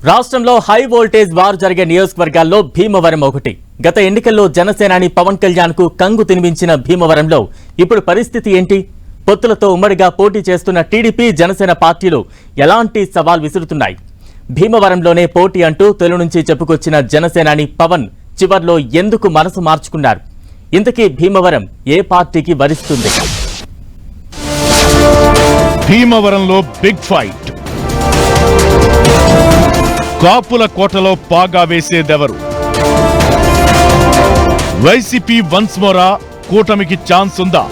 రాష్ట్రంలో high voltage war జరిగే నియోజకవర్గాల్లో భీమవరం ఒకటి. గత ఎన్నికల్లో జనసేనాని పవన్ కళ్యాణ్ కు కంగు తినిపించిన భీమవరంలో ఇప్పుడు పరిస్థితి ఏంటి? పొత్తులతో ఉమ్మడిగా పోటీ చేస్తున్న టీడీపీ జనసేన పార్టీలు ఎలాంటి సవాల్ విసురుతున్నాయి? భీమవరంలోనే పోటీ అంటూ తొలి నుంచి చెప్పుకొచ్చిన జనసేనాని పవన్ చివర్లో ఎందుకు మనసు మార్చుకున్నారు? ఇంతకీ భీమవరం ఏ పార్టీకి వరిస్తుంది? భీమవరంలో బిగ్ ఫైట్. కాపుల కోటలో పాగా వేసేదెవరు? వైసీపీ వన్స్ మోరా కూటమికి ఛాన్స్ ఉందా?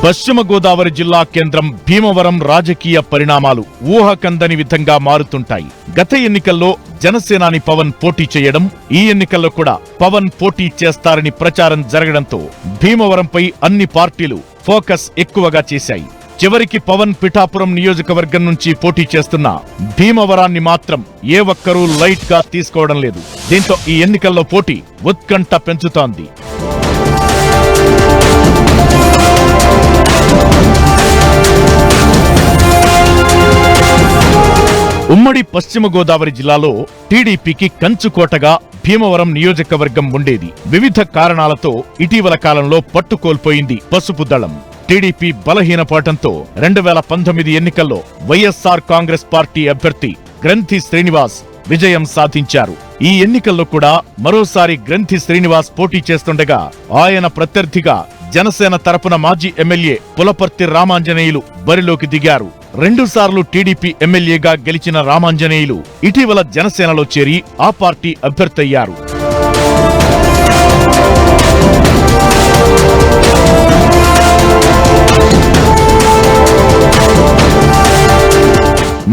పశ్చిమ గోదావరి జిల్లా కేంద్రం భీమవరం రాజకీయ పరిణామాలు ఊహకందని విధంగా మారుతుంటాయి. గత ఎన్నికల్లో జనసేనాని పవన్ పోటీ చేయడం, ఈ ఎన్నికల్లో కూడా పవన్ పోటీ చేస్తారని ప్రచారం జరగడంతో భీమవరంపై అన్ని పార్టీలు ఫోకస్ ఎక్కువగా చేశాయి. చివరికి పవన్ పిఠాపురం నియోజకవర్గం నుంచి పోటీ చేస్తున్న భీమవరాన్ని మాత్రం ఏ ఒక్కరూ లైట్ గా తీసుకోవడం లేదు. దీంతో ఈ ఎన్నికల్లో పోటీ ఉత్కంఠ పెంచుతోంది. ఉమ్మడి పశ్చిమ గోదావరి జిల్లాలో టీడీపీకి కంచుకోటగా భీమవరం నియోజకవర్గం ఉండేది. వివిధ కారణాలతో ఇటీవల కాలంలో పట్టుకోల్పోయింది పసుపు దళం. టీడీపీ బలహీనపడటంతో 2019 ఎన్నికల్లో వైఎస్ఆర్ కాంగ్రెస్ పార్టీ అభ్యర్థి గ్రంథి శ్రీనివాస్ విజయం సాధించారు. ఈ ఎన్నికల్లో కూడా మరోసారి గ్రంథి శ్రీనివాస్ పోటీ చేస్తుండగా ఆయన ప్రత్యర్థిగా జనసేన తరపున మాజీ ఎమ్మెల్యే పులపర్తి రామాంజనేయులు బరిలోకి దిగారు. 2 సార్లు టీడీపీ ఎమ్మెల్యేగా గెలిచిన రామాంజనేయులు ఇటీవల జనసేనలో చేరి ఆ పార్టీ అభ్యర్థయ్యారు.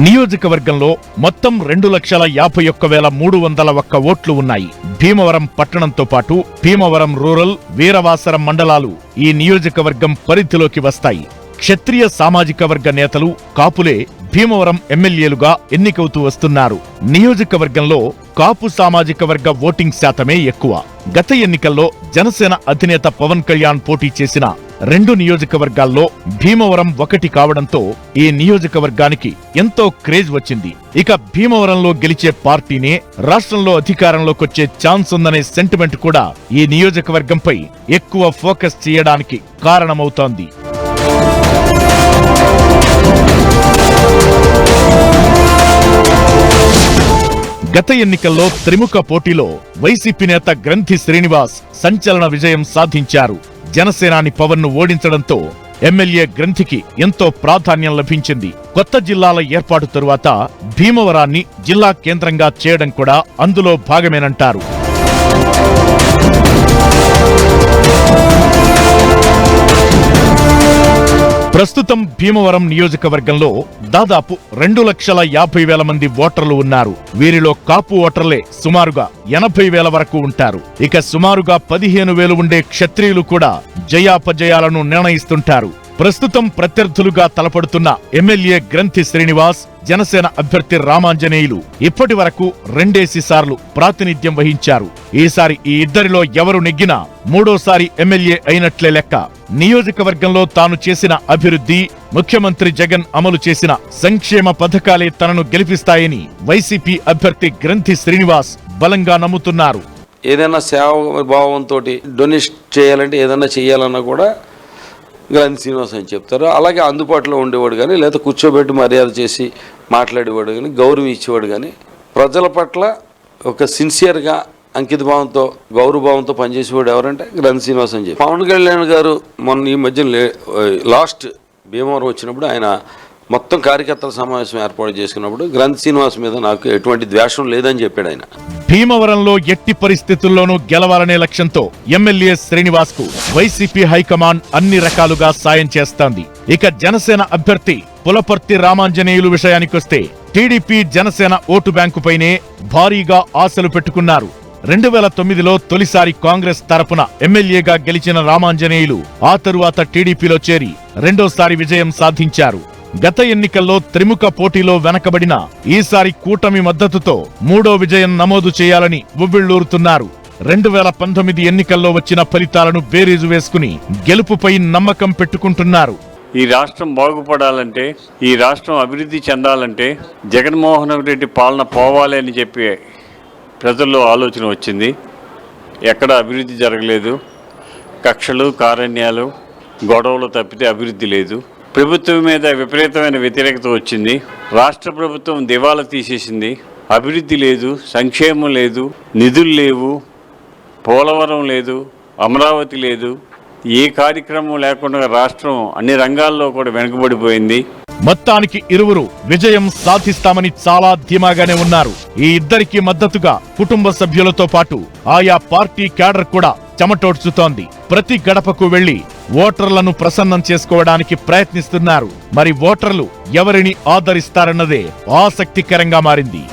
నియోజకవర్గంలో మొత్తం 2,51,301 ఓట్లు ఉన్నాయి. భీమవరం పట్టణంతో పాటు భీమవరం రూరల్, వీరవాసరం మండలాలు ఈ నియోజకవర్గం పరిధిలోకి వస్తాయి. క్షత్రియ సామాజిక వర్గ నేతలు కాపులే భీమవరం ఎమ్మెల్యేలుగా ఎన్నికవుతూ వస్తున్నారు. నియోజకవర్గంలో కాపు సామాజిక వర్గ ఓటింగ్ శాతమే ఎక్కువ. గత ఎన్నికల్లో జనసేన అధినేత పవన్ కళ్యాణ్ పోటీ చేసిన 2 నియోజకవర్గాల్లో భీమవరం ఒకటి కావడంతో ఈ నియోజకవర్గానికి ఎంతో క్రేజ్ వచ్చింది. ఇక భీమవరంలో గెలిచే పార్టీనే రాష్ట్రంలో అధికారంలోకొచ్చే ఛాన్స్ ఉందనే సెంటిమెంట్ కూడా ఈ నియోజకవర్గంపై ఎక్కువ ఫోకస్ చేయడానికి కారణమవుతోంది. గత ఎన్నికల్లో త్రిముఖ పోటీలో వైసీపీ నేత గ్రంథి శ్రీనివాస్ సంచలన విజయం సాధించారు. జనసేనాని పవన్ ను ఓడించడంతో ఎమ్మెల్యే గ్రంథికి ఎంతో ప్రాధాన్యం లభించింది. కొత్త జిల్లాల ఏర్పాటు తరువాత భీమవరాన్ని జిల్లా కేంద్రంగా చేయడం కూడా అందులో భాగమేనంటారు. ప్రస్తుతం భీమవరం నియోజకవర్గంలో దాదాపు 2,50,000 మంది ఓటర్లు ఉన్నారు. వీరిలో కాపు ఓటర్లే సుమారుగా 80,000 వరకు ఉంటారు. ఇక సుమారుగా 15,000 ఉండే క్షత్రియులు కూడా జయాపజయాలను నిర్ణయిస్తుంటారు. ప్రస్తుతం ప్రత్యర్థులుగా తలపడుతున్న ఎమ్మెల్యే గ్రంథి శ్రీనివాస్, జనసేన అభ్యర్థి రామాంజనేయులు ఇప్పటి వరకు 2 సార్లు ప్రాతినిధ్యం వహించారు. ఈసారి ఈ ఇద్దరిలో ఎవరు నెగ్గినా మూడోసారి ఎమ్మెల్యే అయినట్లే లెక్క. నియోజకవర్గంలో తాను చేసిన అభివృద్ధి, ముఖ్యమంత్రి జగన్ అమలు చేసిన సంక్షేమ పథకాలే తనను గెలిపిస్తాయని వైసీపీ అభ్యర్థి గ్రంథి శ్రీనివాస్ బలంగా నమ్ముతున్నారు. ఏదైనా సేవాభావంతో డొనేట్ చేయాలంటే ఏదైనా చేయాలన్నా కూడా గ్రంథి శ్రీనివాస్ అని చెప్తారు. అలాగే అందుబాటులో ఉండేవాడు కానీ, లేదా కూర్చోబెట్టి మర్యాద చేసి మాట్లాడేవాడు కానీ, గౌరవం ఇచ్చేవాడు కానీ, ప్రజల పట్ల ఒక సిన్సియర్గా అంకితభావంతో గౌరవభావంతో పనిచేసేవాడు ఎవరంటే గ్రంథి శ్రీనివాస్ అని చెప్పి. పవన్ కళ్యాణ్ గారు మొన్న ఈ మధ్య లాస్ట్ భీమవరం వచ్చినప్పుడు ఆయన మొత్తం కార్యకర్తల సమావేశం ఏర్పాటు చేసుకున్నప్పుడు గ్రంథి శ్రీనివాస్ మీద నాకు ఎటువంటి ద్వేషం లేదని చెప్పాడు ఆయన. భీమవరంలో ఎట్టి పరిస్థితుల్లోనూ గెలవాలనే లక్ష్యంతో ఎమ్మెల్యే శ్రీనివాస్ కు వైసీపీ హైకమాండ్ అన్ని రకాలుగా సాయం చేస్తోంది. ఇక జనసేన అభ్యర్థి పులపర్తి రామాంజనేయులు విషయానికొస్తే టీడీపీ జనసేన ఓటు బ్యాంకుపైనే భారీగా ఆశలు పెట్టుకున్నారు. 2009లో తొలిసారి కాంగ్రెస్ తరపున ఎమ్మెల్యేగా గెలిచిన రామాంజనేయులు ఆ తరువాత టీడీపీలో చేరి 2వ విజయం సాధించారు. గత ఎన్నికల్లో త్రిముఖ పోటీలో వెనకబడిన ఈసారి కూటమి మద్దతుతో 3వ విజయం నమోదు చేయాలని ఉవ్విళ్లూరుతున్నారు. 2019 ఎన్నికల్లో వచ్చిన ఫలితాలను బేరీజు వేసుకుని గెలుపుపై నమ్మకం పెట్టుకుంటున్నారు. ఈ రాష్ట్రం బాగుపడాలంటే, ఈ రాష్ట్రం అభివృద్ధి చెందాలంటే జగన్మోహన్ రెడ్డి పాలన పోవాలి అని చెప్పి ప్రజల్లో ఆలోచన వచ్చింది. ఎక్కడ అభివృద్ధి జరగలేదు. కక్షలు, కారణ్యాలు, గొడవలు తప్పితే అభివృద్ధి లేదు. ప్రభుత్వం మీద విపరీతమైన వ్యతిరేకత వచ్చింది. రాష్ట్ర ప్రభుత్వం దివాలా తీసేసింది. అభివృద్ధి లేదు, సంక్షేమం లేదు, నిధులు లేవు, పోలవరం లేదు, అమరావతి లేదు. ఏ కార్యక్రమం లేకుండా రాష్ట్రం అన్ని రంగాల్లో కూడా వెనుకబడిపోయింది. మొత్తానికి ఇరువురు విజయం సాధిస్తామని చాలా ధీమాగానే ఉన్నారు. ఈ ఇద్దరికి మద్దతుగా కుటుంబ సభ్యులతో పాటు ఆయా పార్టీ క్యాడర్ కూడా చెమటోడ్చుతోంది. ప్రతి గడపకు వెళ్లి ఓటర్లను ప్రసన్నం చేసుకోవడానికి ప్రయత్నిస్తున్నారు. మరి ఓటర్లు ఎవరిని ఆదరిస్తారన్నదే ఆసక్తికరంగా మారింది.